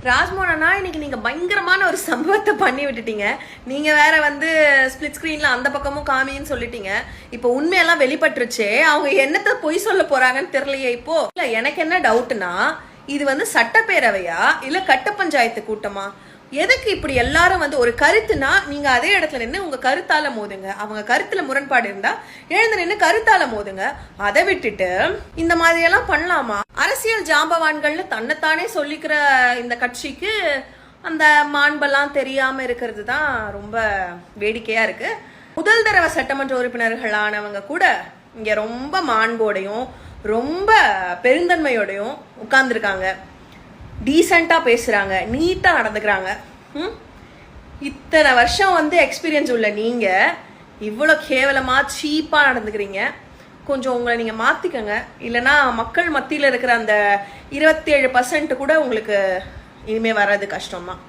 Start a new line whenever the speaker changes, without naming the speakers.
ராஜ்மோகனா இன்னைக்கு நீங்க பயங்கரமான ஒரு சம்பவத்தை பண்ணி விட்டுட்டீங்க. நீங்க வேற வந்து ஸ்பிளிட் ஸ்கிரீன்ல அந்த பக்கமும் காமின்னு சொல்லிட்டீங்க. இப்போ உண்மையெல்லாம் வெளிப்பட்டுருச்சே, அவங்க என்னத்த பொய் சொல்ல போறாங்கன்னு தெரியலையே. இப்போ இல்ல, எனக்கு என்ன டவுட்னா, இது வந்து சட்டப்பேரவையா இல்ல கட்ட பஞ்சாயத்து கூட்டமா? எதுக்கு இப்படி எல்லாரும் வந்து ஒரு கருத்துனா நீங்க அதே இடத்துல நின்று உங்க கருத்தால மோதுங்க. அவங்க கருத்துல முரண்பாடு இருந்தா எழுந்து நின்று கருத்தால மோதுங்க. அதை விட்டுட்டு இந்த மாதிரி எல்லாம் பண்ணலாமா? அரசியல் ஜாம்பவான்கள்னு தன்னைத்தானே சொல்லிக்கிற இந்த கட்சிக்கு அந்த மாண்பெல்லாம் தெரியாம இருக்கிறது தான் ரொம்ப வேடிக்கையா இருக்கு. முதல் தடவை சட்டமன்ற உறுப்பினர்களானவங்க கூட இங்க ரொம்ப மாண்போடையும் ரொம்ப பெருந்தன்மையோடையும் உட்கார்ந்துருக்காங்க. டீசெண்டா பேசுறாங்க, நீட்டா நடந்துக்கிறாங்க. இத்தனை வருஷம் வந்து எக்ஸ்பீரியன்ஸ் உள்ள நீங்க இவ்வளவு கேவலமா சீப்பா நடந்துக்கிறீங்க. கொஞ்சம் உங்களை நீங்க மாத்திக்கங்க. இல்லைன்னா மக்கள் மத்தியில இருக்கிற அந்த 27% கூட உங்களுக்கு இனிமே வர்றது கஷ்டம் தான்.